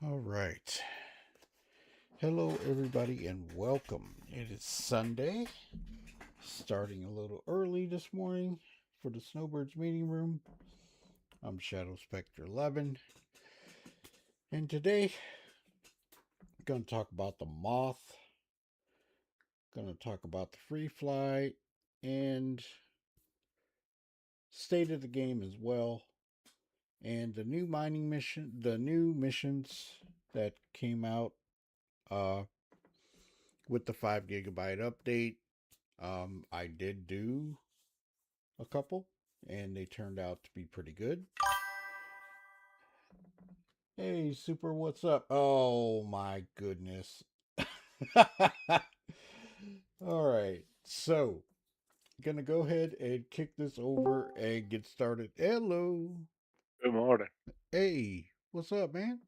All right. Hello, everybody, and welcome. It is Sunday, starting a little early this morning for the Snowbirds meeting room. I'm Shadow Spectre 11, and today I'm going to talk about the Moth, going to talk about the free flight, and state of the game as well, and the new mining mission, the new missions that came out with the 5 gigabyte update. I did do a couple, and they turned out to be pretty good. Hey, Super, what's up? Oh my goodness. All right, so gonna go ahead and kick this over and get started. Hello. Good morning. Hey, what's up, man?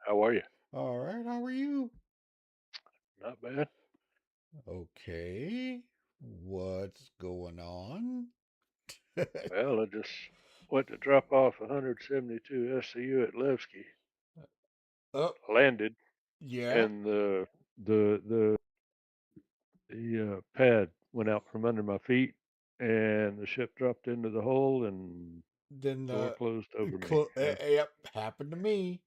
How are you? All right, how are you? Not bad. Okay, what's going on? Well, I just went to drop off 172 SCU at Levski. Oh, Landed, yeah. and the pad went out from under my feet, and the ship dropped into the hole, and Then door closed over me. Yeah, yep, happened to me.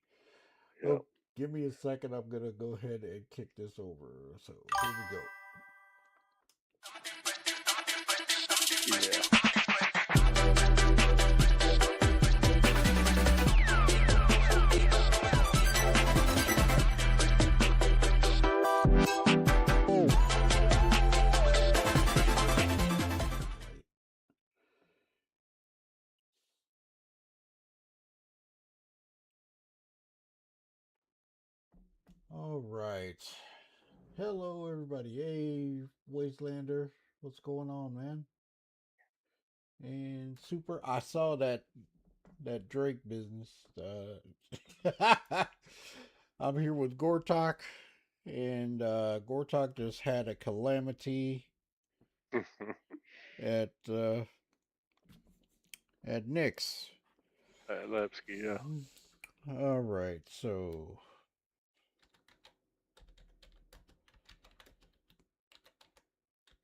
yeah, Oh, give me a second. I'm gonna go ahead and kick this over. So here we go. yeah. All right. Hello, everybody. Hey, Wastelander. What's going on, man? And Super, I saw that Drake business. I'm here with Gortok, and Gortok just had a calamity at uh, at Nick's. At Levski, yeah. All right, so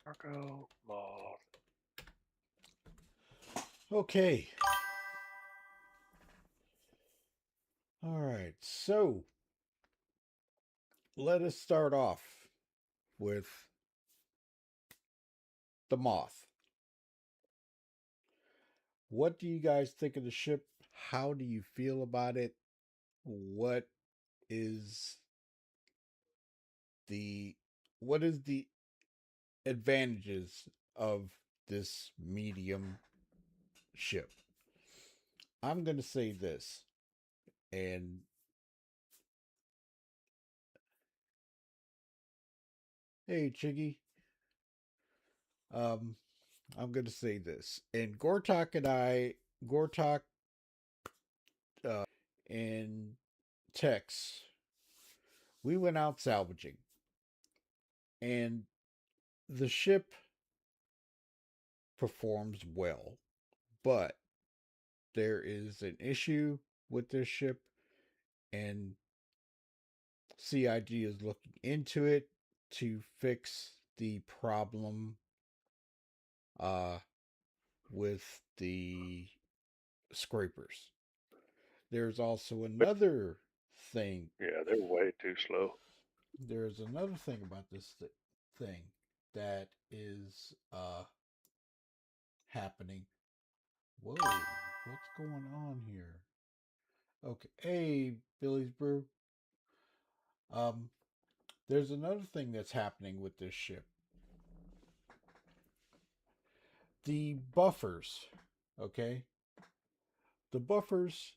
Marco Moth. okay. All right, so let us start off with the Moth. What do you guys think of the ship? How do you feel about it? What is the what is the advantages of this medium ship? I'm going to say this, and hey, Chiggy, um, I'm going to say this, and Gortok, and Tex, we went out salvaging, and the ship performs well, but there is an issue with this ship, and CIG is looking into it to fix the problem uh, with the scrapers. There's also But another thing. yeah, they're way too slow. There's another thing about this thing that is happening. Whoa, what's going on here? Okay, hey, Billy's Brew. Um, there's another thing that's happening with this ship. The buffers, okay? The buffers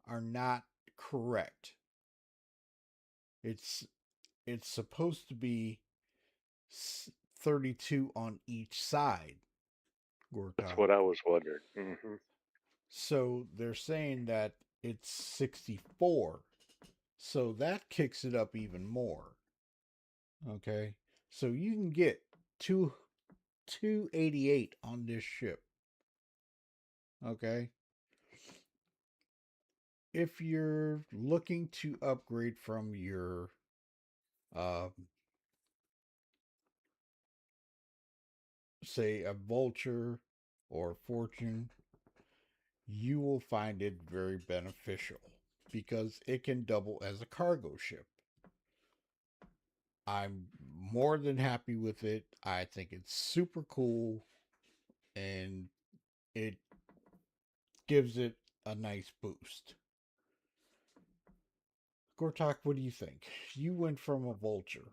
are not correct. It's it's supposed to be 32 on each side, That's Gortok. what I was wondering. Hmm. So they're saying that it's 64. So that kicks it up even more. Okay? So you can get 288 on this ship. Okay? if you're looking to upgrade from your uh, say a Vulture or Fortune, you will find it very beneficial because it can double as a cargo ship. I'm more than happy with it. I think it's super cool and it gives it a nice boost. Gortok, what do you think? You went from a Vulture,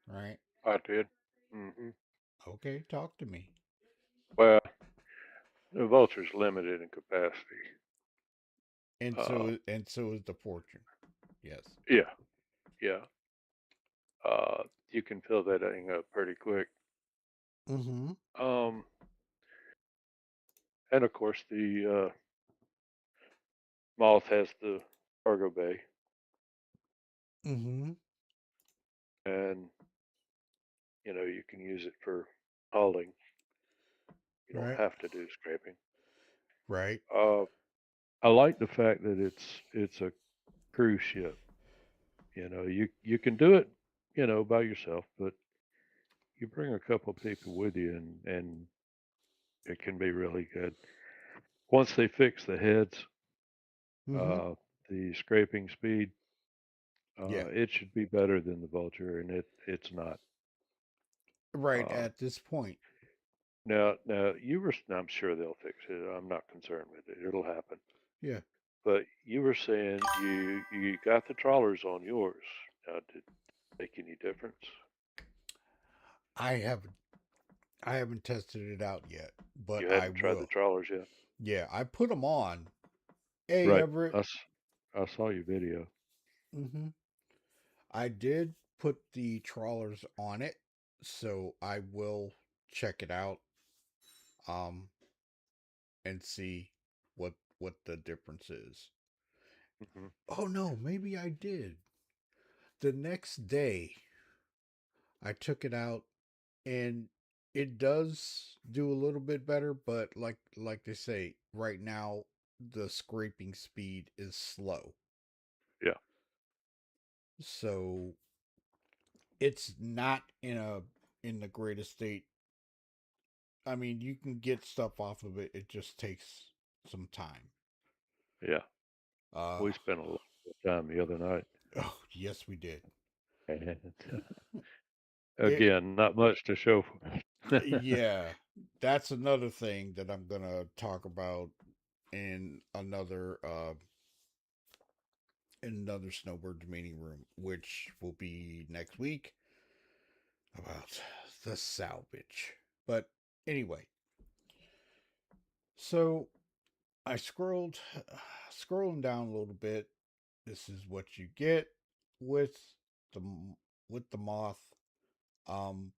right? I did. Hmm. Okay, talk to me. Well, the Vulture's limited in capacity. And Uh, so is the Fortune. Yes. yeah, yeah. You can fill that thing up pretty quick. Mm-hmm. Um, and of course the Moth has the cargo bay, Mm-hmm. and you can use it for hauling. You don't Right. have to do scraping. Right. Uh, I like the fact that it's a cruise ship. You can do it, by yourself, but you bring a couple of people with you, and it can be really good. Once they fix the heads, Mm-hmm. uh, the scraping speed, Yeah. it should be better than the Vulture, and it's not. Right Uh, at this point. now I'm sure they'll fix it. I'm not concerned with it. It'll happen. Yeah. But you were saying you got the trawlers on yours. Now, did it make any difference? I haven't I haven't tested it out yet, but You I hadn't tried the will. trawlers yet, Yeah, I put them on. Hey, right? Everett. I saw your video. Mm-hmm. I did put the trawlers on it, so I will check it out um and see what the difference is. Hmm. Oh no, maybe I did. The next day I took it out and it does do a little bit better, but like they say, right now the scraping speed is slow. Yeah, So it's not in the greatest state. I mean, you can get stuff off of it. It just takes some time. yeah. Uh We spent a lot of time the other night, oh, yes we did. and It again, not much to show for it. yeah, that's another thing that I'm going to talk about in another Snowbirds meeting room, which will be next week about the salvage. But anyway, so I scrolling down a little bit. This is what you get with the with the Moth. Um,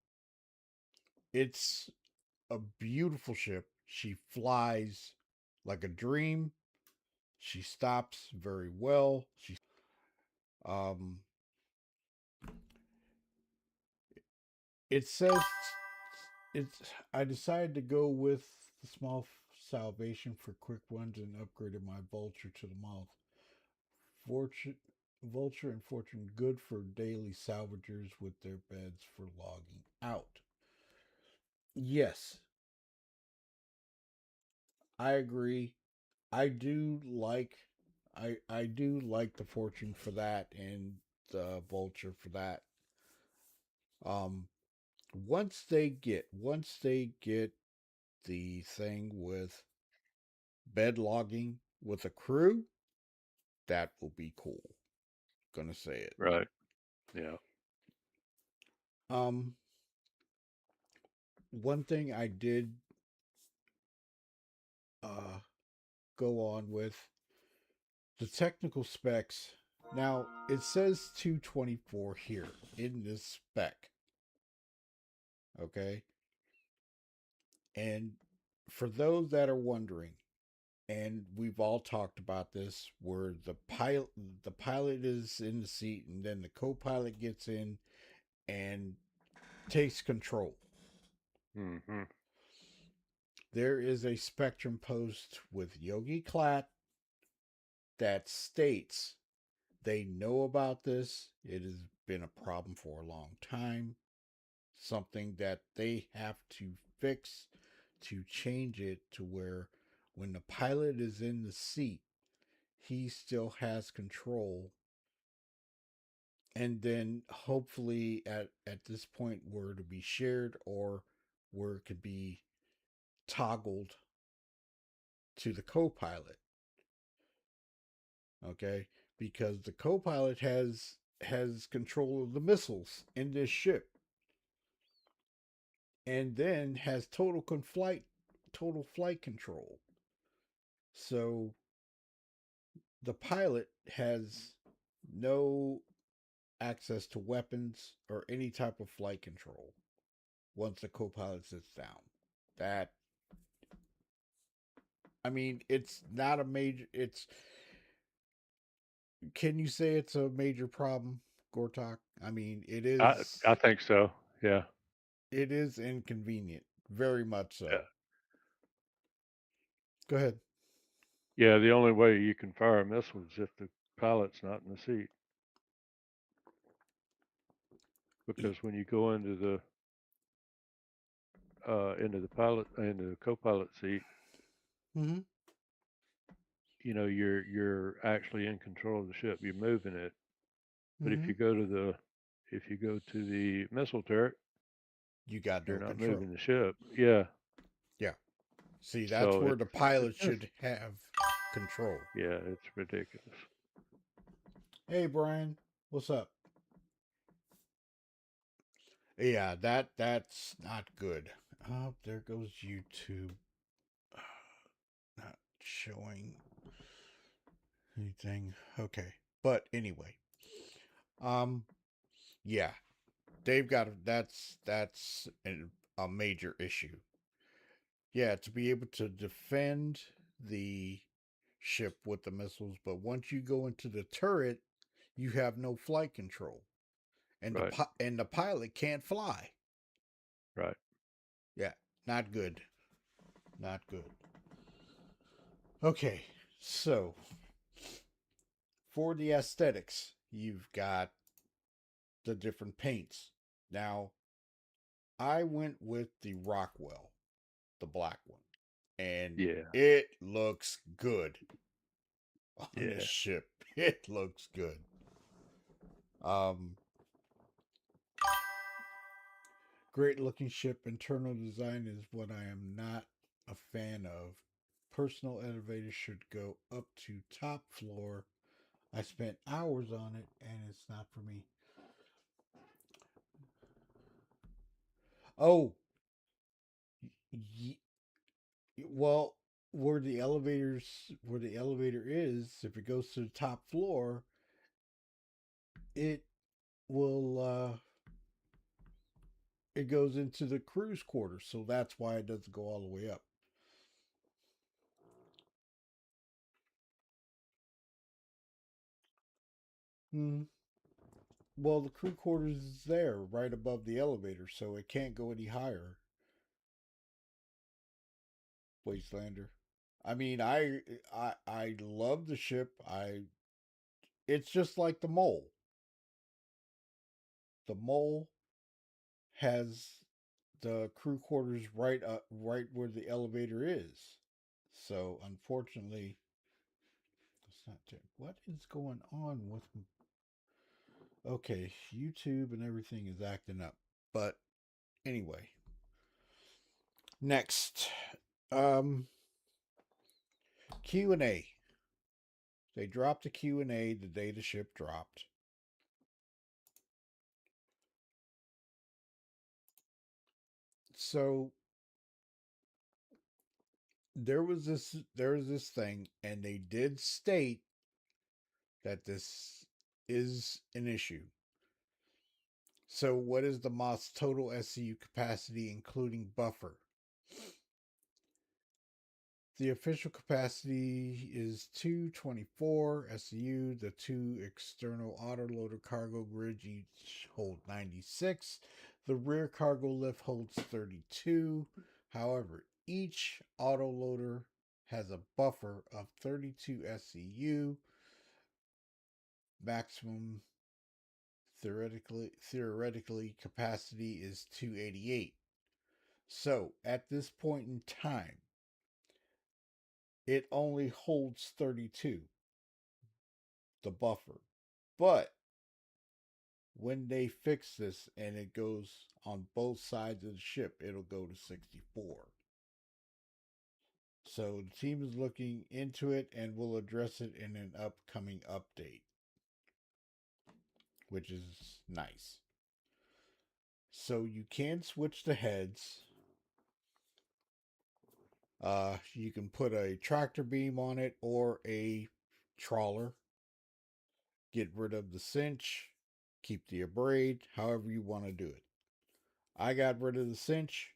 it's a beautiful ship. She flies like a dream. She stops very well. Um, it says it's. I decided to go with the small salvation for quick ones and upgraded my Vulture to the Moth. Fortune, Vulture and Fortune good for daily salvagers with their beds for logging out. Yes, I agree. I do like I do like the Fortune for that and the Vulture for that. Um once they get the thing with bed logging with a crew, that will be cool. Gonna say it. Right. Yeah. Um one thing I did uh go on with the technical specs. Now it says 224 here in this spec, okay? And for those that are wondering, and we've all talked about this, where the pilot is in the seat and then the co-pilot gets in and takes control. Hmm. There is a spectrum post with Yogi Klatt that states they know about this. It has been a problem for a long time. Something that they have to fix to change it to where when the pilot is in the seat, he still has control. And then hopefully at this point where to be shared or where it could be toggled to the co-pilot. Okay? Because the co-pilot has control of the missiles in this ship and then has total flight control. So the pilot has no access to weapons or any type of flight control once the co-pilot sits down. That, I mean, it's not a major, it's, can you say it's a major problem, Gortok? I mean, I think so. Yeah. it is inconvenient, very much Yeah. so. Go ahead. Yeah. The only way you can fire a missile is if the pilot's not in the seat. Because when you go into the co-pilot seat, Mm-hmm. you're actually in control of the ship. You're moving it. But Mm-hmm. if you go to the missile turret, You got you're no not control. moving the ship. Yeah. Yeah. See, that's So where the it's pilot just, should have control. yeah, it's ridiculous. Hey, Brian, what's up? Yeah, that's not good. Oh, there goes YouTube. Not showing anything. Okay, but anyway, um, yeah, they've got that's a major issue. Yeah, to be able to defend the ship with the missiles, but once you go into the turret, you have no flight control, and Right. the pilot can't fly. Right. Yeah, not good. Not good. Okay, so for the aesthetics, you've got the different paints. Now, I went with the Rockwell, the black one, and Yeah. it looks good on this Yeah. ship. It looks good. Um, Great looking ship. Internal design is what I am not a fan of. Personal elevators should go up to top floor. I spent hours on it and it's not for me. Oh, y- well, where the elevator is, if it goes to the top floor, it will it goes into the cruise quarters, so that's why it doesn't go all the way up. Hmm. Well, the crew quarters is there right above the elevator, so it can't go any higher. Wastelander. I mean, I love the ship. It's just like the mole. The mole has the crew quarters right where the elevator is. So unfortunately, it's not. What is going on with? Okay, YouTube and everything is acting up. But anyway, next, um, Q&A. They dropped a Q&A the day the ship dropped. So there was this thing, and they did state that this is an issue. So what is the Moth's total SCU capacity including buffer? The official capacity is 224 SCU. The two external autoloader cargo grids each hold 96. The rear cargo lift holds 32. However, each autoloader has a buffer of 32 SCU, maximum theoretically capacity is 288. So at this point in time, it only holds 32, the buffer. But when they fix this and it goes on both sides of the ship, it'll go to 64. So the team is looking into it and will address it in an upcoming update, which is nice. So you can switch the heads. You can put a tractor beam on it or a trawler. Get rid of the cinch, keep the abrade, however you want to do it. I got rid of the cinch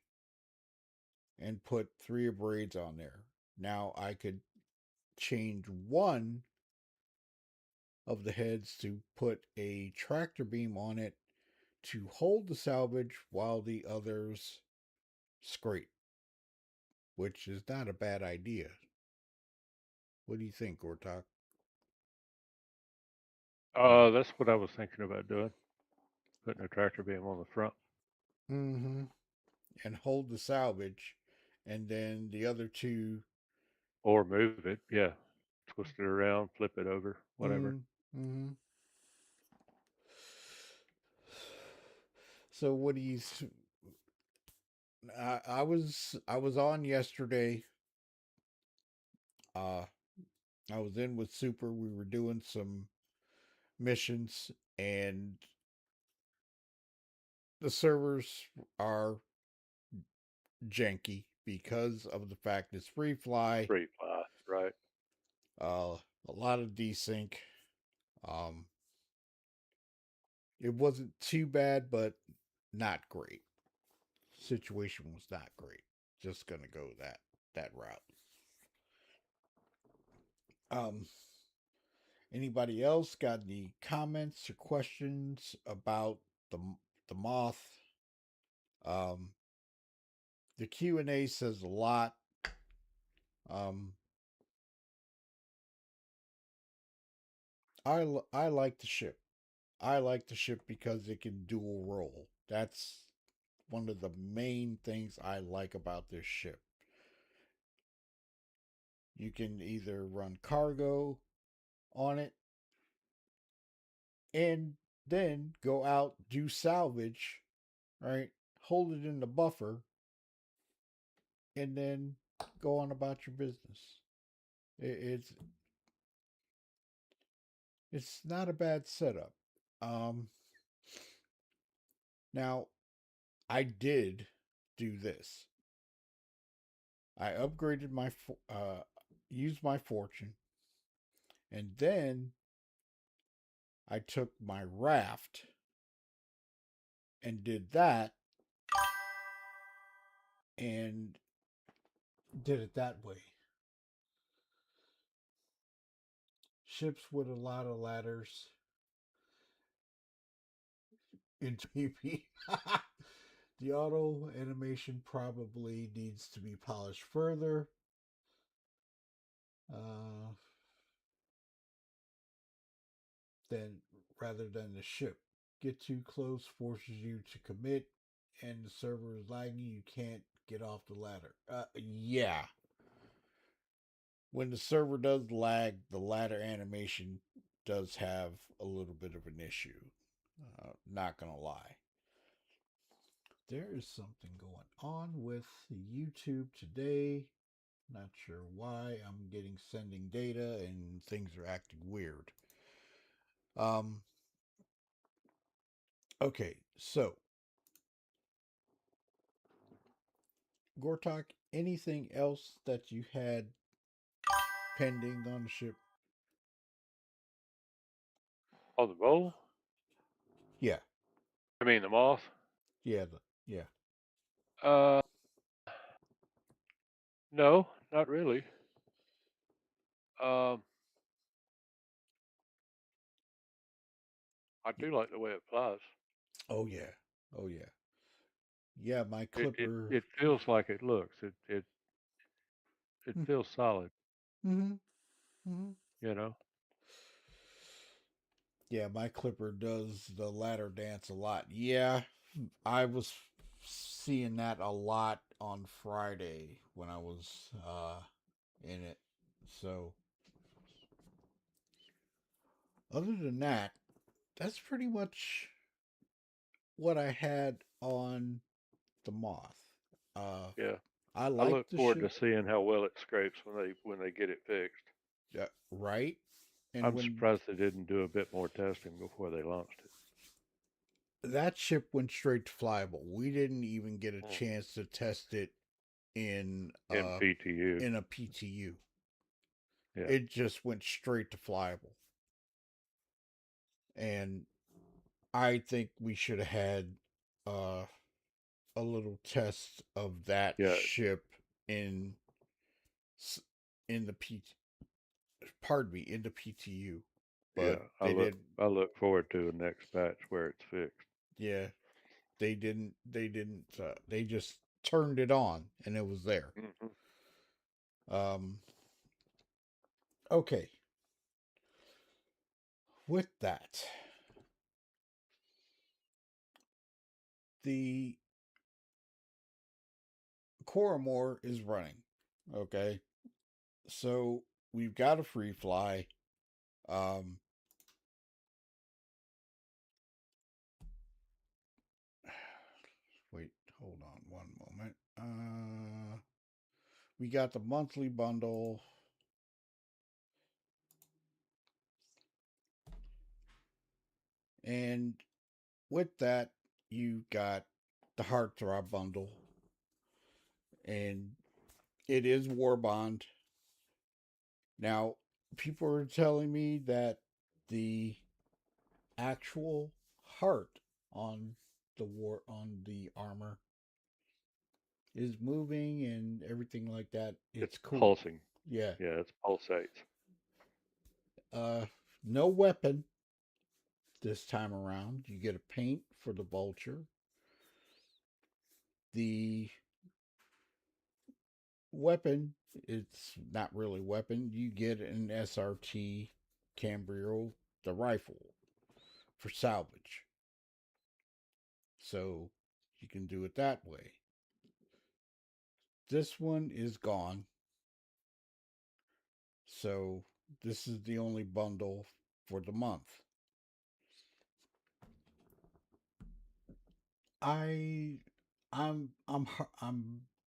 and put 3 abrades on there. Now I could change one of the heads to put a tractor beam on it to hold the salvage while the others scrape, which is not a bad idea. What do you think, Gortok? That's what I was thinking about doing. Putting a tractor beam on the front. Mm-hmm. And hold the salvage, and then the other two. Or move it, yeah. Twist it around, flip it over, whatever. Mm-hmm. So what do you? I was on yesterday. Uh, I was in with Super. We were doing some missions, and the servers are janky because of the fact it's free fly. Free fly, right? A lot of desync. Um, it wasn't too bad, but not great. Situation was not great. Just gonna go that route. Um, Anybody else got any comments or questions about the the Moth? Um, the Q&A says a lot. Um, I like the ship. I like the ship because it can dual role. That's one of the main things I like about this ship. You can either run cargo on it and then go out, do salvage, right? Hold it in the buffer, and then go on about your business. It's it's not a bad setup. Um, Now I did do this. I upgraded used my fortune, and then I took my raft and did that, and did it that way. Ships with a lot of ladders into PP. The auto animation probably needs to be polished further. Uh, than rather than the ship. Get too close forces you to commit, and the server is lagging. You can't get off the ladder. Yeah. When the server does lag, the ladder animation does have a little bit of an issue. Not gonna lie. There is something going on with YouTube today. Not sure why. I'm getting sending data and things are acting weird. Okay, so Gortok, anything else that you had pending on the ship? Oh, the bowl? Yeah, I mean, the moth? yeah. Uh, no, not really. Um, I do like the way it flies. Oh yeah, oh yeah, yeah. My It Clipper. it feels like it looks. It it feels solid. Mm-hmm. Mm-hmm. You know. Yeah, my clipper does the ladder dance a lot. Yeah, I was seeing that a lot on Friday when I was in it. So, other than that, that's pretty much what I had on the Moth. Uh, Yeah. I I like look the forward to ship, seeing how well it scrapes when they get it fixed. right? And I'm when surprised they didn't do a bit more testing before they launched it. that ship went straight to flyable, we didn't even get a Mm. chance to test it in In PTU. in a PTU. Yeah. It just went straight to flyable. And I think we should have had uh, a little test of that Yeah. ship in in the in the PTU, Yeah. but they didn't. I look forward to the next batch where it's fixed. Yeah, they didn't. They didn't. They just turned it on and it was there. Hmm. Um. Okay. With that, the Coromore is running. Okay, so we've got a free fly. Um, wait, hold on one moment. We got the monthly bundle. And with that, you got the Heartthrob bundle. And it is War Bond. Now, people are telling me that the actual heart on the armor is moving and everything like that. It's It's cool. pulsing. Yeah. Yeah, it's pulsates. Uh no weapon this time around. You get a paint for the vulture. The weapon, it's not really weapon. You get an SRT Cambriel, the rifle, for salvage. So you can do it that way. This one is gone. So this is the only bundle for the month. I I'm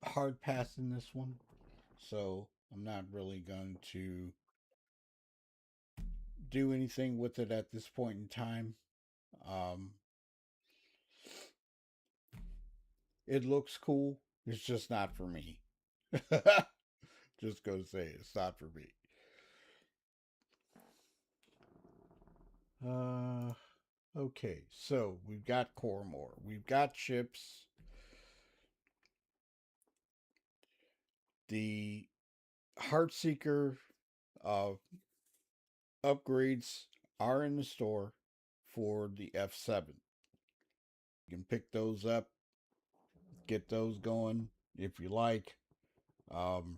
hard passing this one. So I'm not really going to do anything with it at this point in time. Um, it looks cool. It's just not for me. Just gonna say it's not for me. Okay. So we've got Coromore. We've got ships. The Heartseeker uh, upgrades are in the store for the F7. You can pick those up, get those going if you like. Um,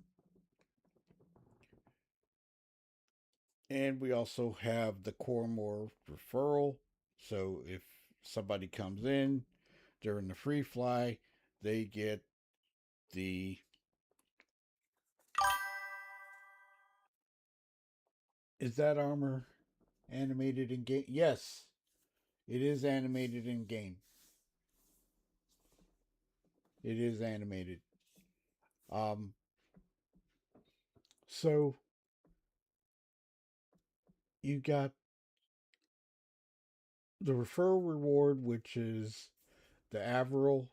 and we also have the Coromore referral. So if somebody comes in during the free fly, they get the. Is that armor animated in game? Yes, it is animated in game. It is animated. Um, so you got the referral reward, which is the Avril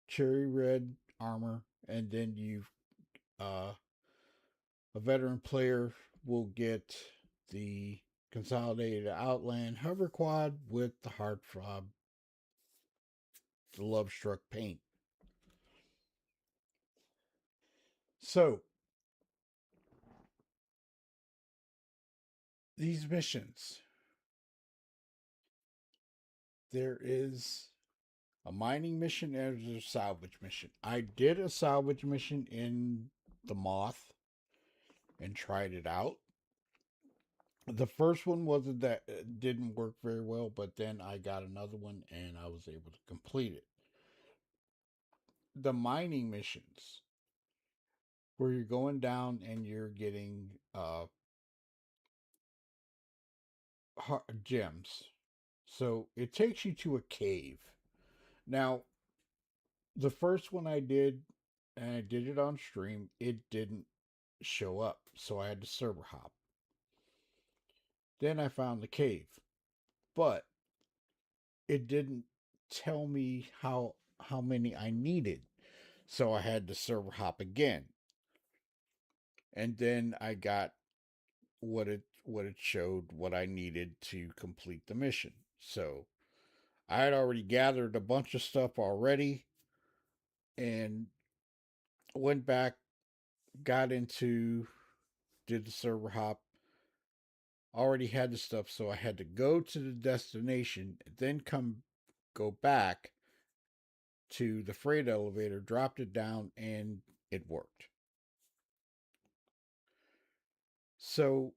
cherry red armor, and then a veteran player will get the consolidated Outland hover quad with the Heartthrob, the Love Struck paint. So these missions, there is a mining mission and there's a salvage mission. I did a salvage mission in the Moth and tried it out. The first one wasn't that didn't work very well, but then I got another one and I was able to complete it. The mining missions, where you're going down and you're getting gems. So it takes you to a cave. Now, the first one I did, and I did it on stream, it didn't show up. So I had to server hop. Then I found the cave. But it didn't tell me how many I needed. So I had to server hop again. And then I got what it showed what I needed to complete the mission. So I had already gathered a bunch of stuff already and went back, got into, did the server hop, already had the stuff, so I had to go to the destination, then go back to the freight elevator, dropped it down, and it worked. So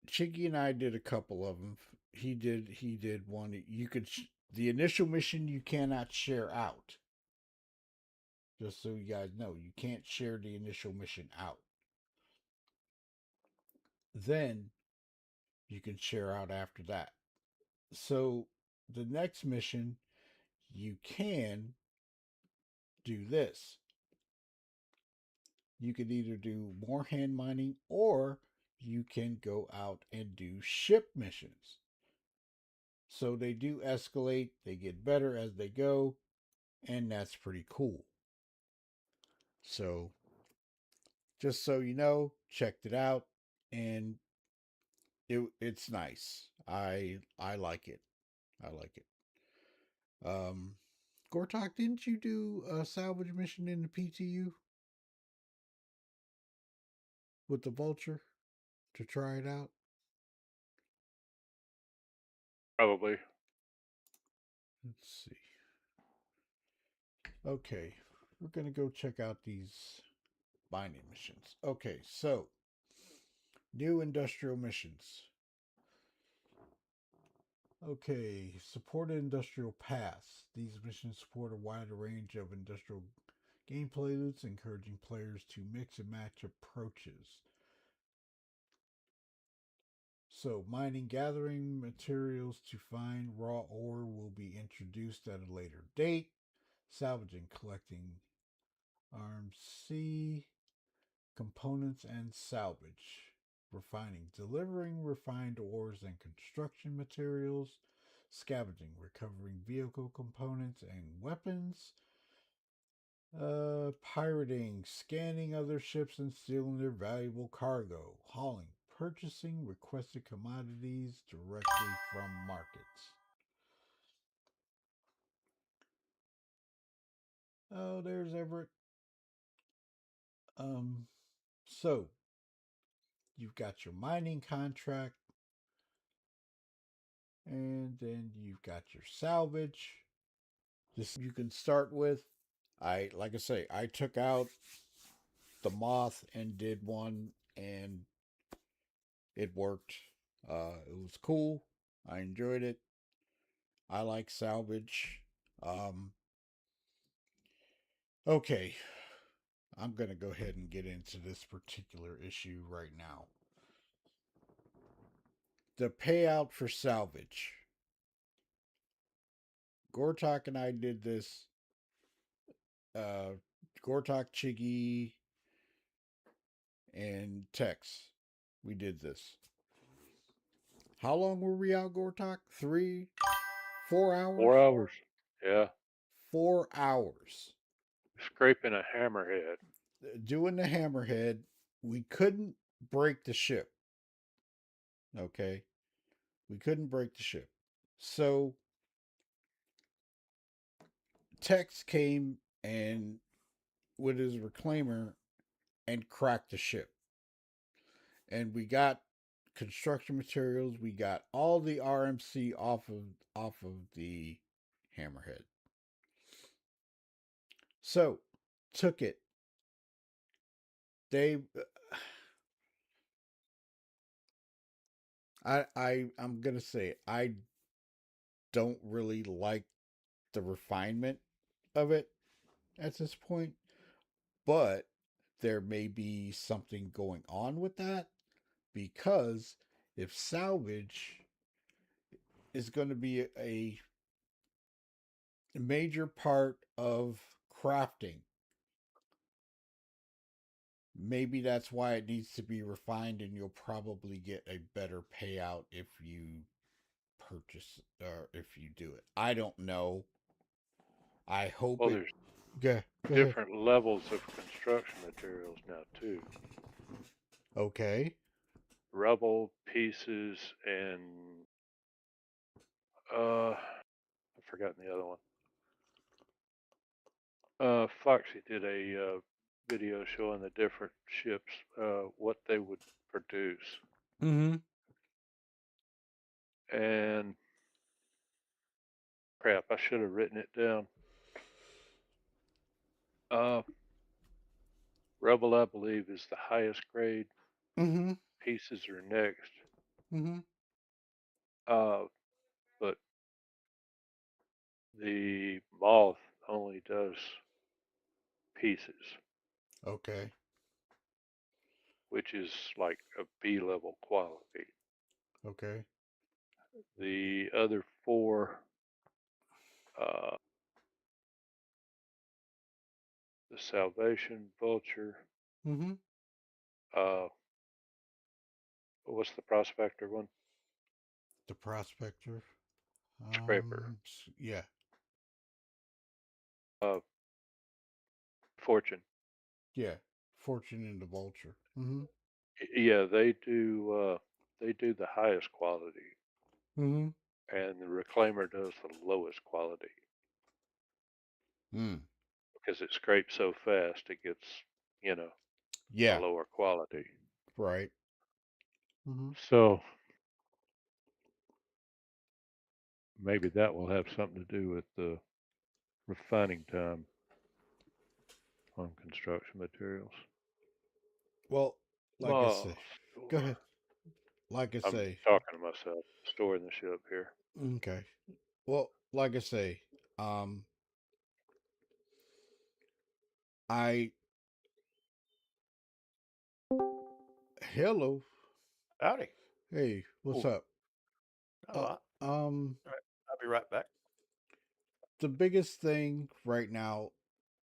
Chiggy and I did a couple of them. He did one. You could the initial mission you cannot share out. Just so you guys know, you can't share the initial mission out. Then you can share out after that. So the next mission, you can do this. You can either do more hand mining or you can go out and do ship missions. So they do escalate, they get better as they go, and that's pretty cool. So just so you know, checked it out and it's nice. I like it. I like it. Gortok, didn't you do a salvage mission in the PTU with the vulture to try it out? Probably. Let's see. Okay, we're gonna go check out these binding missions. Okay, so new industrial missions. Okay, supported industrial paths. These missions support a wider range of industrial gameplay loops, encouraging players to mix and match approaches. So, mining, gathering materials to find raw ore will be introduced at a later date. Salvaging, collecting RMC components and salvage. Refining, delivering refined ores and construction materials. Scavenging, recovering vehicle components and weapons. Pirating, scanning other ships and stealing their valuable cargo. Hauling, purchasing requested commodities directly from markets. Oh, there's Everett. So you've got your mining contract, and then you've got your salvage. This you can start with. Like I say, I took out the Moth and did one, and it worked. It was cool. I enjoyed it. I like salvage. Okay, I'm going to go ahead and get into this particular issue right now. The payout for salvage. Gortok and I did this. Gortok, Chiggy, and Tex. We did this. How long were we out, Gortok? 4 hours? 4 hours. Yeah. 4 hours. Scraping a hammerhead. Doing the hammerhead. We couldn't break the ship. Okay? We couldn't break the ship. So Tex came and with his reclaimer and cracked the ship. And we got construction materials. We got all the RMC off of the hammerhead. So took it they I'm gonna say I don't really like the refinement of it at this point, but there may be something going on with that because if salvage is going to be a major part of crafting, maybe that's why it needs to be refined, and you'll probably get a better payout if you purchase or if you do it. I don't know. I hope Well, it. there's Go ahead. different levels of construction materials now too. Okay. Rubble pieces and I've forgotten the other one. Foxy did a video showing the different ships, what they would produce, Mm-hmm. and crap, I should have written it down. Rubble, I believe, is the highest grade. Mm-hmm. Pieces are next. Mm-hmm. But the Moth only does pieces, Okay. which is like a B level quality. Okay. The other four, uh, the Salvation, Vulture, Mm-hmm. uh, what's the Prospector one? The prospector. Scraper, Yeah. uh, Fortune. Yeah. Fortune and the vulture. Mm-hmm. Yeah, they do the highest quality, Mm-hmm. and the Reclaimer does the lowest quality Mm. because it scrapes so fast it gets, you know, a Yeah. lower quality. Right. Mm-hmm. So maybe that will have something to do with the refining time on construction materials. Well, like I Oh, say, go ahead. Like I I'm say, talking to myself, storing the ship here. okay. Well, like I say, um, I hello, Howdy. hey, what's Oh, up? not a Uh, lot. um, All right, I'll be right back. the biggest thing right now,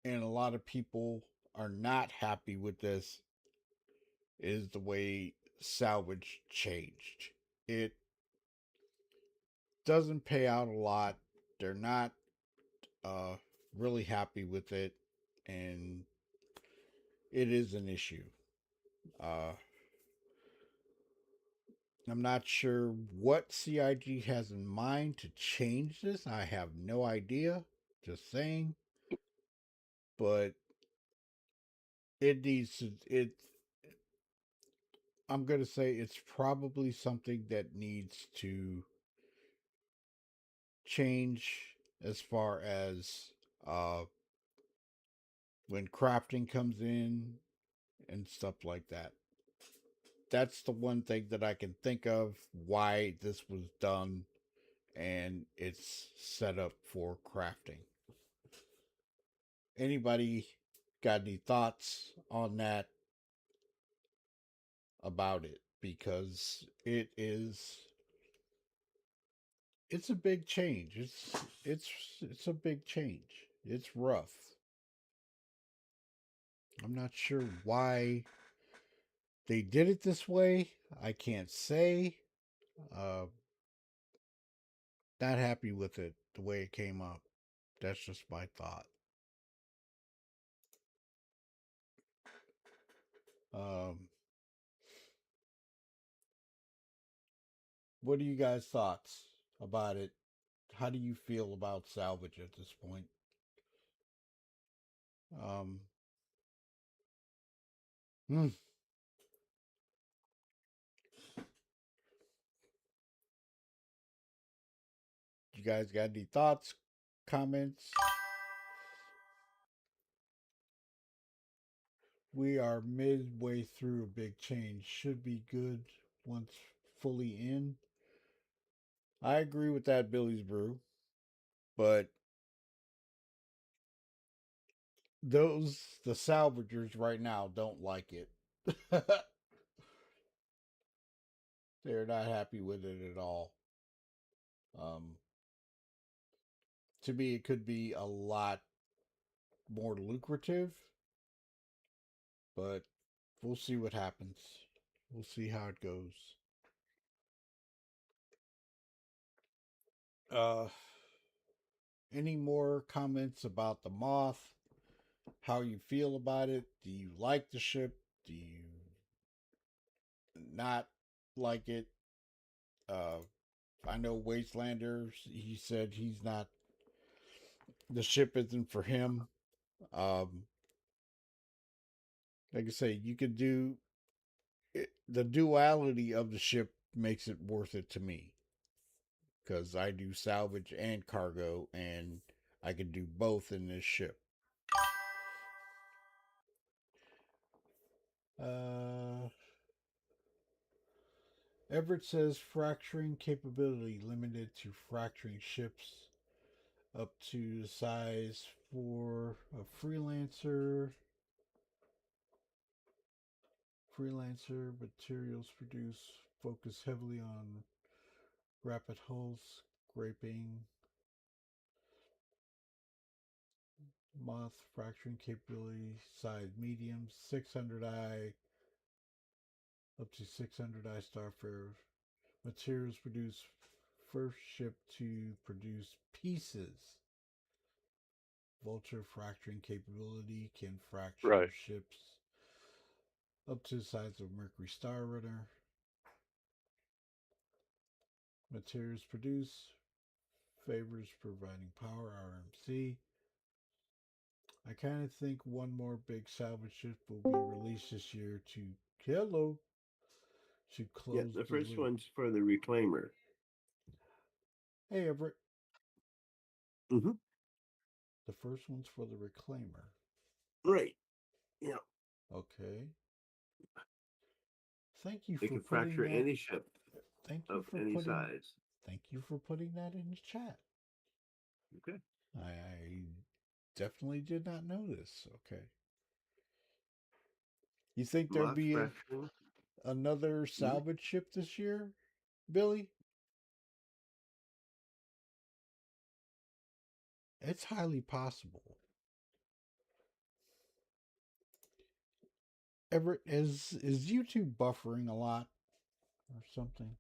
and a lot of people are not happy with this, is the way salvage changed. It doesn't pay out a lot. They're not uh really happy with it, and it is an issue. Uh I'm not sure what CIG has in mind to change this. I have no idea. Just saying. But it needs to it I'm going to say it's probably something that needs to change as far as uh when crafting comes in and stuff like that. That's the one thing that I can think of why this was done, and it's set up for crafting. Anybody got any thoughts on that about it? Because it's a big change. It's a big change. It's rough. I'm not sure why they did it this way. I can't say. Uh, not happy with it the way it came up. That's just my thought. Um, what are you guys' thoughts about it? How do you feel about salvage at this point? Um, hmm, you guys got any thoughts, comments? we are midway through a big change. Should be good once fully in. I agree with that, Billy's Brew, but the salvagers right now don't like it. They're not happy with it at all. To me, it could be a lot more lucrative, but we'll see what happens. We'll see how it goes. Any more comments about the Moth? How you feel about it? Do you like the ship? Do you not like it? I know Wastelanders, he said he's not, the ship isn't for him. Like I say, you could do it, the duality of the ship makes it worth it to me, because I do salvage and cargo, and I can do both in this ship. Everett says fracturing capability limited to fracturing ships up to the size for a freelancer. Freelancer materials produced focus heavily on rapid hull scraping. Moth fracturing capability size medium 600i up to 600i Starfare. Materials produced first ship to produce pieces. Vulture fracturing capability can fracture Right. ships up to the size of Mercury Star Runner. Materials produced favors providing power RMC. I kind of think one more big salvage ship will be released this year to close the first one's for the Reclaimer. Hey, Everett. Mm-hmm. The first one's for the Reclaimer. Right. Yeah. Okay. Thank you They for can putting fracture that. any ship Thank you of for any putting. size. Thank you for putting that in the chat. Okay. I definitely did not know this. Okay. You think there'll Moth be fracturing. another salvage ship this year, Billy? It's highly possible. Everett, is YouTube buffering a lot or something?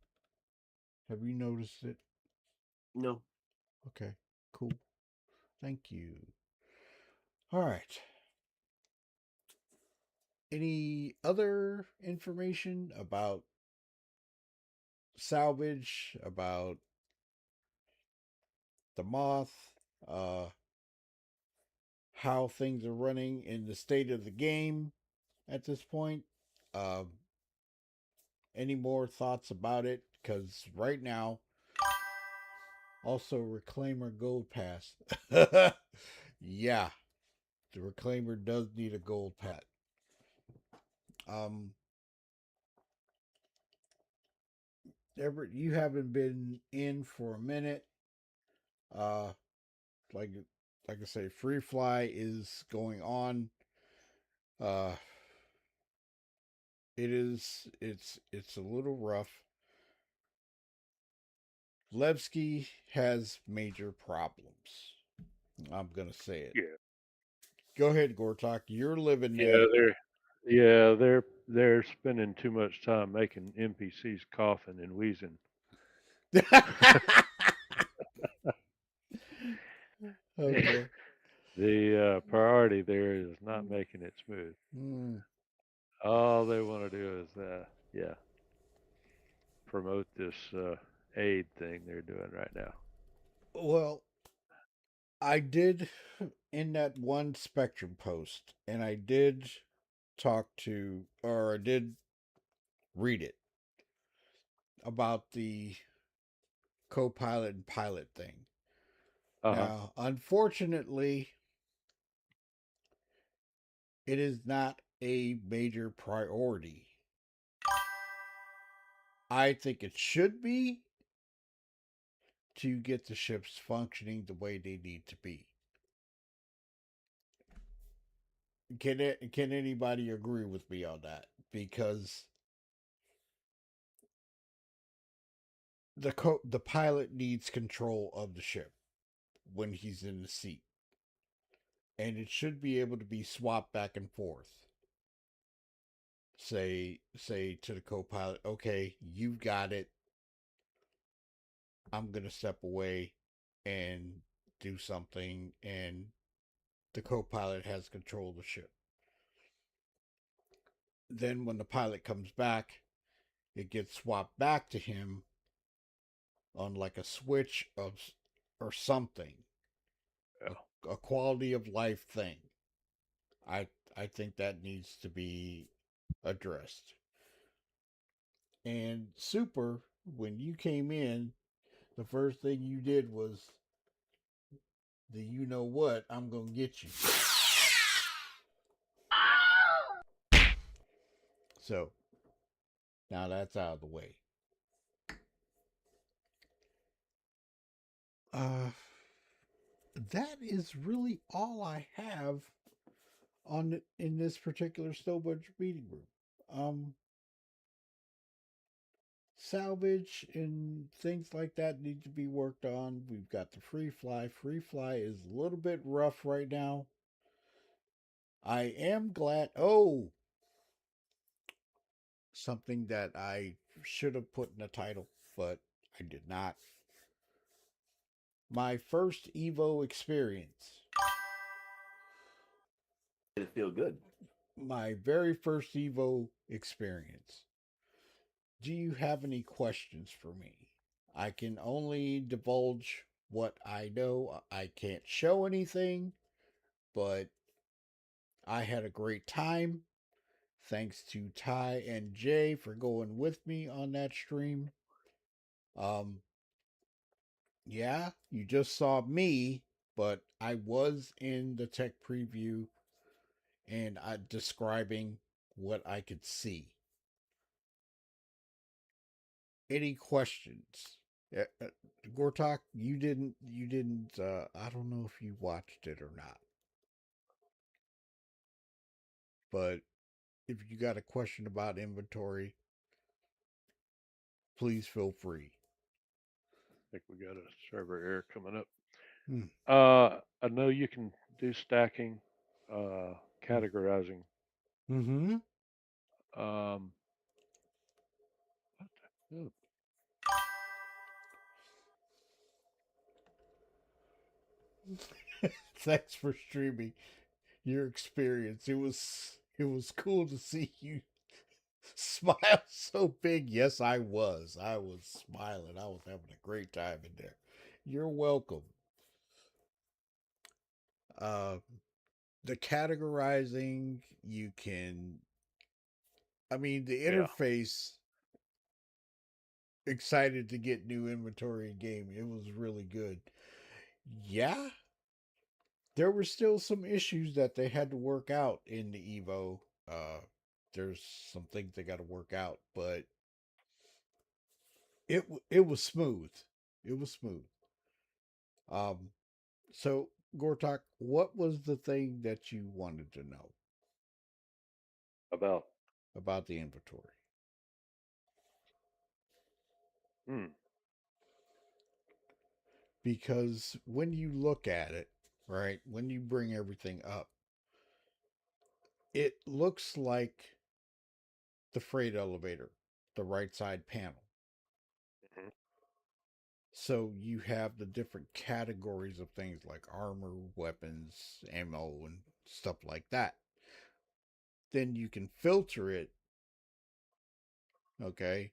Have you noticed it? No. Okay, cool. Thank you. All right. Any other information about salvage, about the Moth, how things are running in the state of the game at this point? Any more thoughts about it? Because right now, also Reclaimer Gold Pass. Yeah, the Reclaimer does need a gold pass. Everett, you haven't been in for a minute. Like I say, Free Fly is going on. It's a little rough. Levski has major problems. I'm gonna say it. Yeah. Go ahead, Gortok. You're living Yeah, there. they're spending too much time making NPCs coughing and wheezing. Okay. The priority there is not making it smooth. Mm. All they want to do is, promote this aid thing they're doing right now. Well, I did in that one Spectrum post, and I did I did read it about the co-pilot and pilot thing. Now, unfortunately, it is not a major priority. I think it should be to get the ships functioning the way they need to be. Can anybody agree with me on that? Because the pilot needs control of the ship when he's in the seat, and it should be able to be swapped back and forth. Say to the co-pilot, okay, you've got it. I'm gonna step away and do something, and the co-pilot has control of the ship. Then when the pilot comes back, it gets swapped back to him on like a switch of or something. Yeah. A quality of life thing. I think that needs to be addressed. And Super, when you came in, the first thing you did was the you know what, I'm gonna get you. So now that's out of the way. That is really all I have on in this particular Snowbirds meeting room. Salvage and things like that need to be worked on. We've got the free fly. Free fly is a little bit rough right now. I am glad. Oh, something that I should have put in the title, but I did not. My first Evo experience. Did it feel good? My very first Evo experience. Do you have any questions for me? I can only divulge what I know. I can't show anything, but I had a great time. Thanks to Ty and Jay for going with me on that stream. Yeah, you just saw me, but I was in the tech preview and describing what I could see. Any questions? Gortok, you didn't, I don't know if you watched it or not. But if you got a question about inventory, please feel free. I think we got a server error coming up. Hmm. I know you can do stacking, categorizing. Mm-hmm. What the hell? Thanks for streaming your experience. It was cool to see you smile so big. Yes, I was. I was smiling. I was having a great time in there. You're welcome. The categorizing, you can, I mean, the Yeah. interface, excited to get new inventory in game. It was really good. Yeah, there were still some issues that they had to work out in the Evo. There's some things they got to work out, but it was smooth. It was smooth. Um, so Gortok, what was the thing that you wanted to know About the inventory? Because when you look at it, right, when you bring everything up, it looks like the freight elevator, the right side panel. Mhm. So you have the different categories of things like armor, weapons, ammo, and stuff like that. Then you can filter it, okay,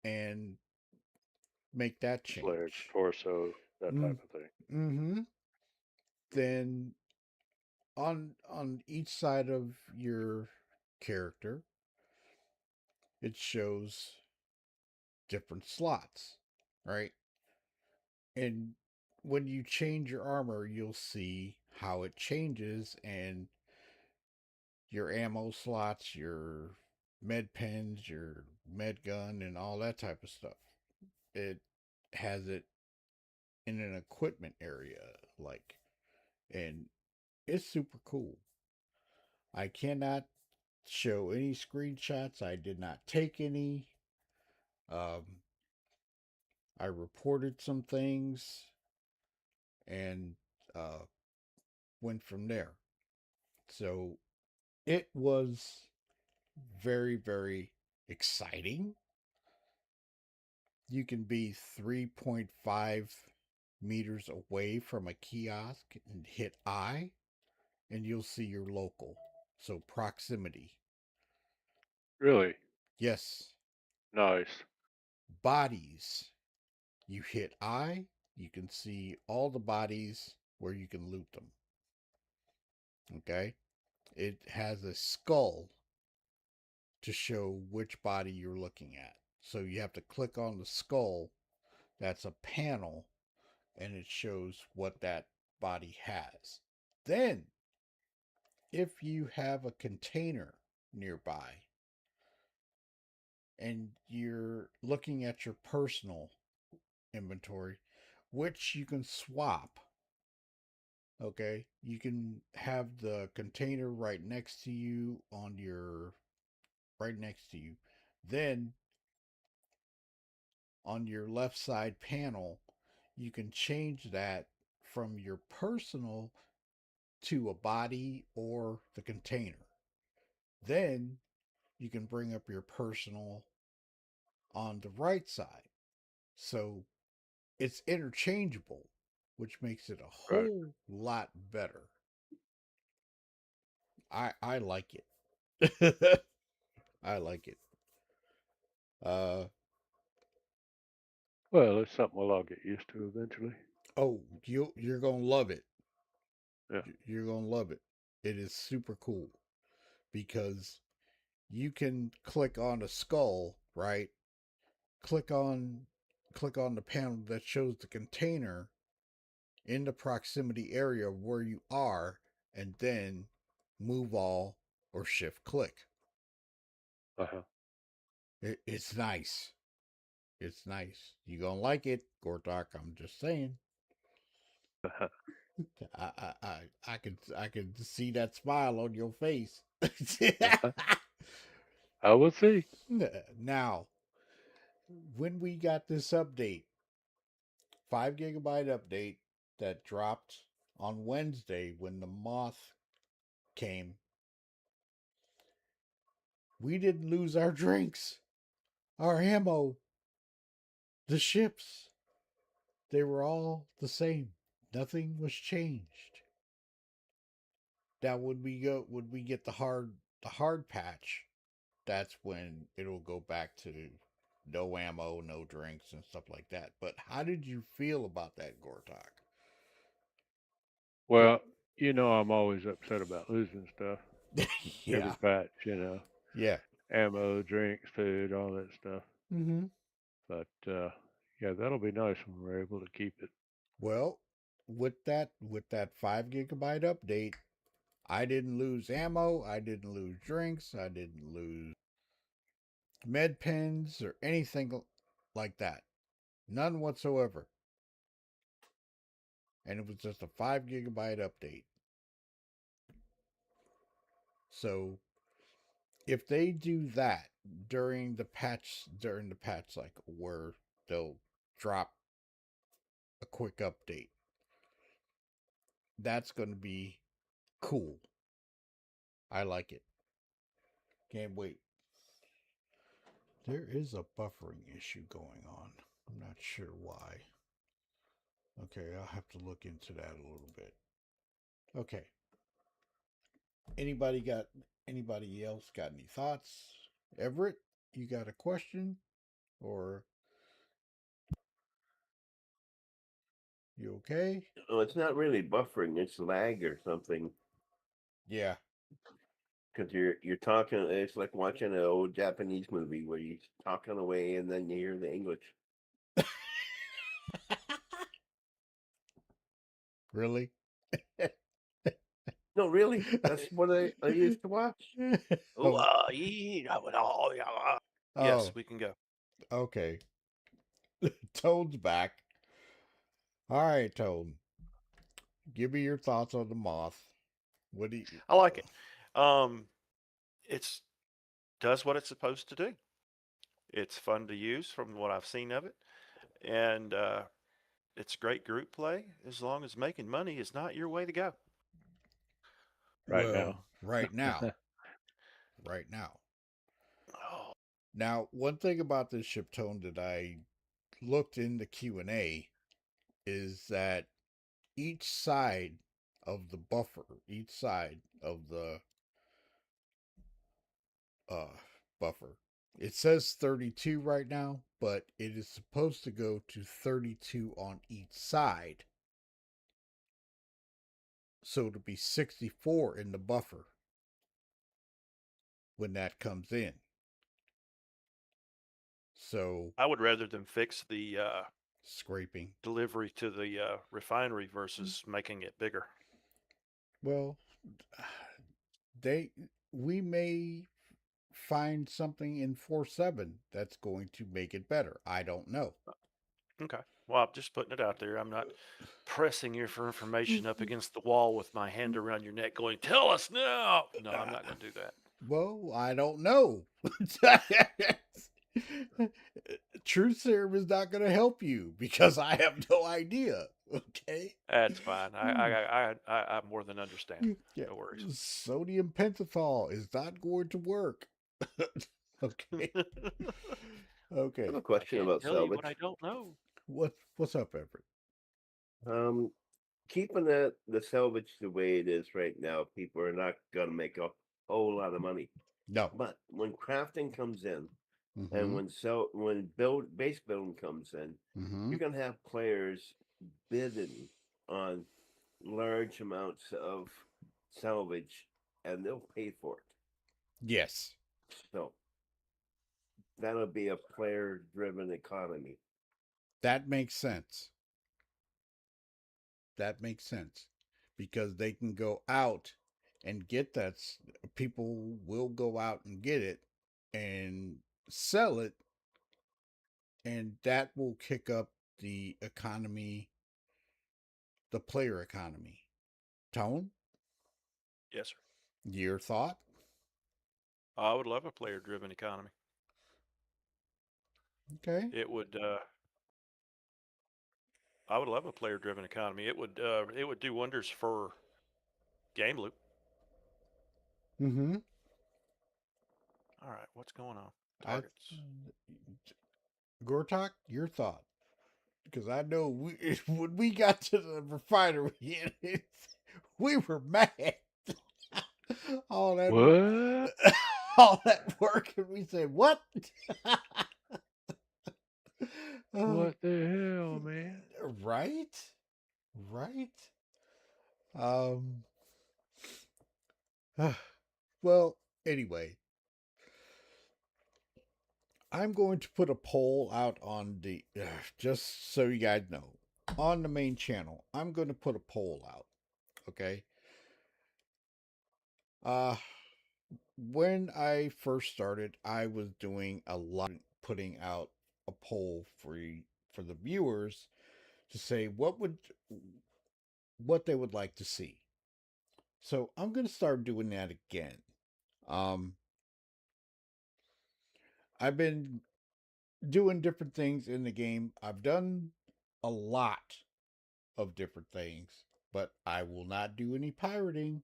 and make that legs, change. torso, that type of thing. Mm-hmm. Then on each side of your character, it shows different slots, right? And when you change your armor, you'll see how it changes, and your ammo slots, your med pens, your med gun, and all that type of stuff. It has it in an equipment area, like, and it's super cool. I cannot show any screenshots. I did not take any. I reported some things and went from there. So it was very, very exciting. You can be 3.5 meters away from a kiosk and hit I, and you'll see your local. So proximity. Really? Yes. Nice. Bodies. You hit I, you can see all the bodies where you can loot them. Okay? It has a skull to show which body you're looking at. So you have to click on the skull. That's a panel, and it shows what that body has. Then, if you have a container nearby and you're looking at your personal inventory, which you can swap, okay, you can have the container right next to you right next to you. Then on your left side panel, you can change that from your personal to a body or the container. Then you can bring up your personal on the right side. So it's interchangeable, which makes it a whole lot better. I like it. I like it. Well, it's something we'll all get used to eventually. Oh, you're gonna love it. Yeah. You're gonna love it. It is super cool because you can click on a skull, right? Click on the panel that shows the container in the proximity area where you are, and then move all or shift click. Uh-huh. It's nice. It's nice. You gonna like it, Gortok. I'm just saying. I could see that smile on your face. I will see. Now, when we got this update, 5 GB update that dropped on Wednesday when the Moth came, we didn't lose our drinks, our ammo, the ships. They were all the same. Nothing was changed. Now when we get the hard patch, that's when it'll go back to no ammo, no drinks, and stuff like that. But how did you feel about that, Gortok? Well, I'm always upset about losing stuff. Every Yeah. patch, Yeah. ammo, drinks, food, all that stuff. Mm-hmm. But yeah, that'll be nice when we're able to keep it. Well, with that 5 GB update, I didn't lose ammo, I didn't lose drinks, I didn't lose med pens or anything like that. None whatsoever. And it was just a 5 GB update. So if they do that during the patch cycle where they'll drop a quick update, that's going to be cool. I like it. Can't wait. There is a buffering issue going on. I'm not sure why. Okay, I'll have to look into that a little bit. Okay. Anybody else got any thoughts? Everett, you got a question? Or you okay? Oh, it's not really buffering; it's lag or something. Yeah. Because you're talking, it's like watching an old Japanese movie where you're talking away and then you hear the English. Really? No, really. That's what I used to watch. Oh, Oh, yes, oh, we can go. okay. Toad's back. All right, Toad. Give me your thoughts on the Moth. What do you? I like it. It's does what it's supposed to do. It's fun to use from what I've seen of it, and it's great group play as long as making money is not your way to go. right Well, now. right now, right now. Oh, Now, one thing about this ship tone that I looked in the Q&A is that each side of the buffer, each side of the uh buffer, it says 32 right now, but it is supposed to go to 32 on each side. So it'll be 64 in the buffer when that comes in. So I would rather them fix the scraping. delivery to the refinery versus making it bigger. Well, they we may find something in 4.7 that's going to make it better. I don't know. Okay. Well, I'm just putting it out there. I'm not pressing you for information up against the wall with my hand around your neck going, tell us now. No, I'm not going to do that. Well, I don't know. Truth serum is not going to help you because I have no idea. Okay. That's fine. I more than understand. Yeah. No worries. Sodium pentothal is not going to work. Okay. I Okay. have a I question can't about tell you what I salvage. don't know. What's up, Everett? Keeping the salvage the way it is right now, people are not gonna make a whole lot of money. No. But when crafting comes in, and Mm-hmm. when base building comes in, Mm-hmm. you're gonna have players bidding on large amounts of salvage, and they'll pay for it. Yes. So that'll be a player-driven economy. That makes sense. That makes sense because they can go out and get that. People will go out and get it and sell it, and that will kick up the economy, the player economy. Tone, Yes, sir. your thought? I would love a player-driven economy. Okay. It would. I would love a player-driven economy. It would do wonders for game loop. Mm-hmm. All right, what's going on? I, Targets. Gortok, your thought? Because I know we, when we got to the refinery, we were mad. all that What? all that work, and we said, "What?" What the hell, man? Right, right. Um. Well, anyway, I'm going to put a poll out on the just so you guys know on the main channel. I'm going to put a poll out. Okay. Uh when I first started, I was doing a lot putting out a poll for the viewers to say what they would like to see. So I'm going to start doing that again. Um I've been doing different things in the game. I've done a lot of different things, but I will not do any pirating.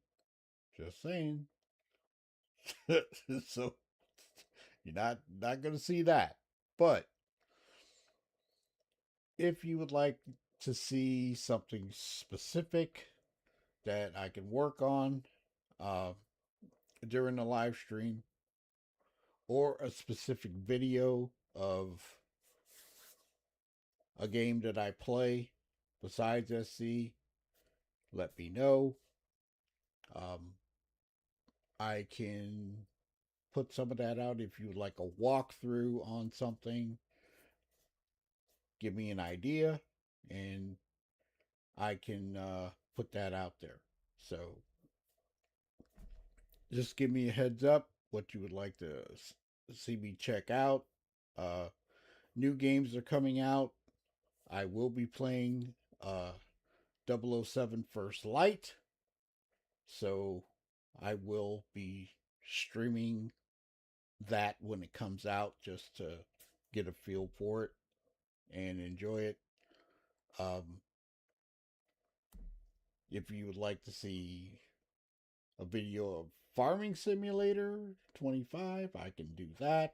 Just saying. So you're not going to see that. But if you would like to see something specific that I can work on uh, during the live stream, or a specific video of a game that I play besides SC, let me know. I can put some of that out. If you would like a walkthrough on something, give me an idea and I can put that out there. So just give me a heads up what you would like to see me check out. New games are coming out. I will be playing 007 First Light. So I will be streaming that when it comes out just to get a feel for it and enjoy it. If you would like to see a video of Farming Simulator 25, I can do that.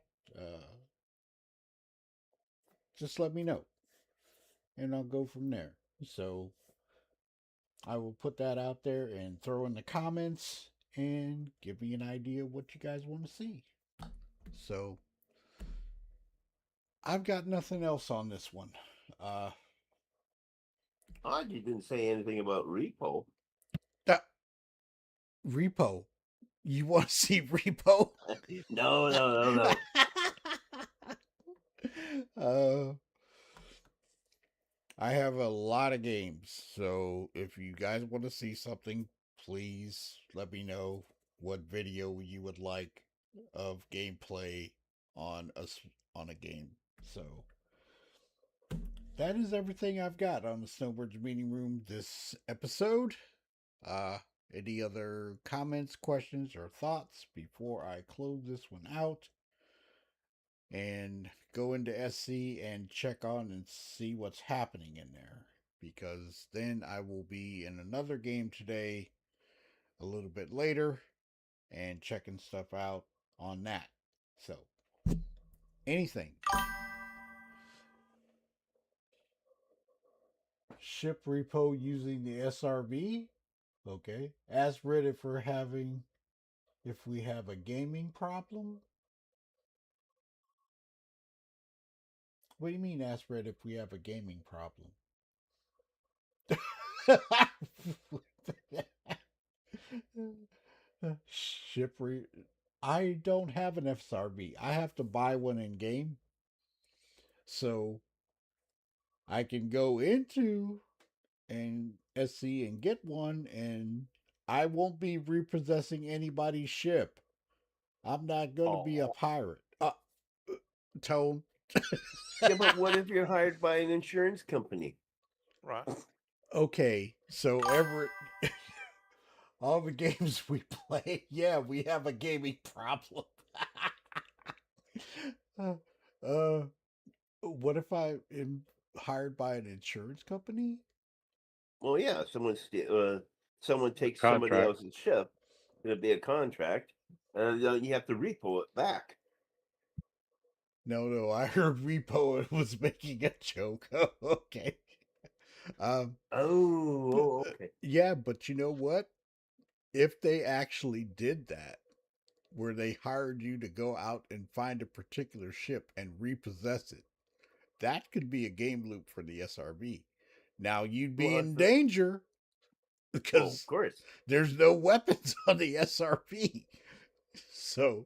Just let me know and I'll go from there. So I will put that out there and throw in the comments and give me an idea of what you guys want to see. So I've got nothing else on this one. Odd you didn't say anything about repo. Repo. You want to see Repo? No. I have a lot of games, so if you guys want to see something, please let me know what video you would like of gameplay on a game. So that is everything I've got on the Snowbirds Meeting Room this episode. Any other comments, questions, or thoughts before I close this one out and go into SC and check on and see what's happening in there? Because then I will be in another game today a little bit later and checking stuff out on that. So, anything. Ship repo using the SRB. Okay. Ask Reddit if we have a gaming problem. What do you mean ask Reddit if we have a gaming problem? I don't have an SRB. I have to buy one in game. So I can go into and SC and get one, and I won't be repossessing anybody's ship. I'm not going to be a pirate. Tone. Yeah, but what if you're hired by an insurance company? Right. Okay, so all the games we play, yeah, we have a gaming problem. What if I am hired by an insurance company? Well, yeah, someone takes somebody Contract. else's ship. It'll be a contract, and you have to repo it back. No, I heard repo was making a joke. Okay. Okay. Yeah, but you know what? If they actually did that, where they hired you to go out and find a particular ship and repossess it, that could be a game loop for the SRB. Now you'd be in danger Well, of because course. there's no weapons on the SRB. So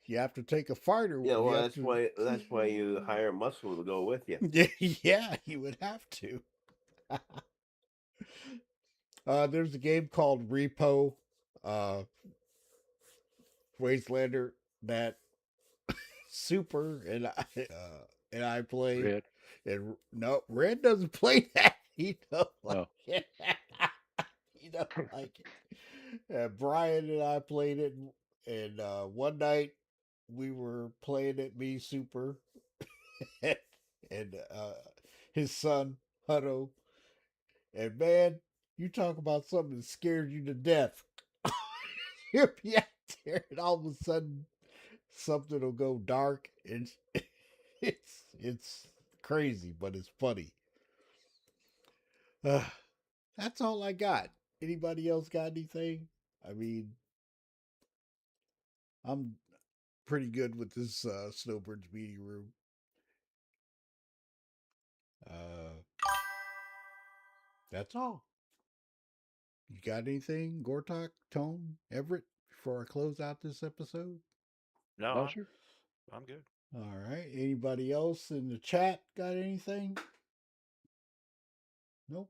you have to take a fighter. Yeah, well, that's why you hire muscle to go with you. Yeah, you would have to. There's a game called Repo, Wastelander that Super and I play. Red. And no, Red doesn't play that. He don't like it. He don't like it. Brian and I played it, and one night we were playing it, me, Super, and his son, Hutto. And man, you talk about something that scares you to death. You'll be out there, and all of a sudden, something will go dark, and it's crazy, but it's funny. That's all I got. Anybody else got anything? I mean, I'm pretty good with this Snowbirds meeting room. That's all. You got anything, Gortok, Tone, Everett, before I close out this episode? No, Sir. I'm good. All right. Anybody else in the chat got anything? Nope.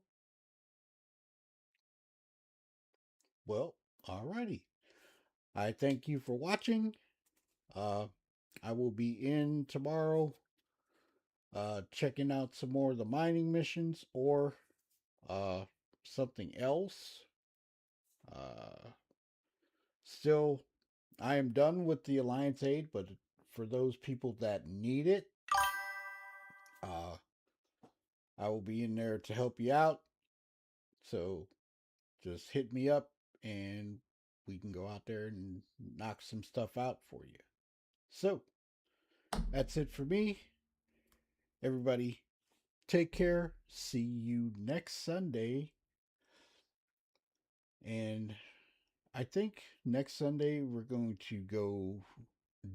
Well, all righty. I thank you for watching. I will be in tomorrow checking out some more of the mining missions or something else. Still, I am done with the Alliance Aid, but for those people that need it, I will be in there to help you out. So just hit me up and we can go out there and knock some stuff out for you. So that's it for me. Everybody, take care. See you next Sunday. And I think next Sunday we're going to go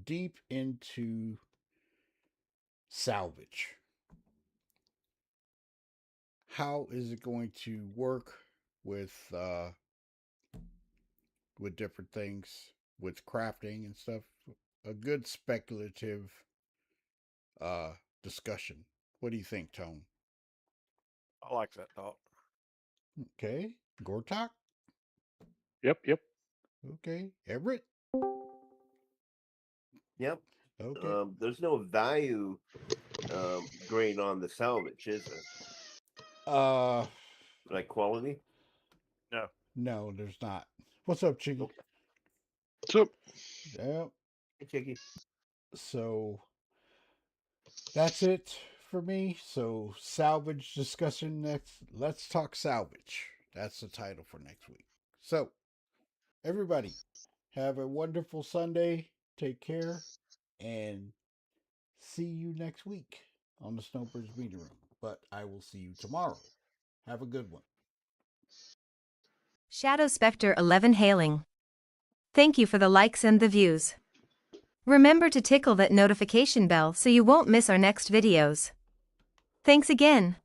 deep into salvage. How is it going to work with different things, with crafting and stuff? A good speculative discussion. What do you think, Tone? I like that thought. Okay. Gortok? Yep. Okay. Everett? Yep. Okay. There's no value grade on the salvage, is there? Like quality? No. No, there's not. What's up, Chiggy? Okay. So, Yep. Hey, Chicky. So that's it for me. So salvage discussion next. Let's talk salvage. That's the title for next week. So everybody, have a wonderful Sunday. Take care and see you next week on the Snowbirds meeting room. But I will see you tomorrow. Have a good one. Shadow Spectre 11 hailing. Thank you for the likes and the views. Remember to tickle that notification bell so you won't miss our next videos. Thanks again.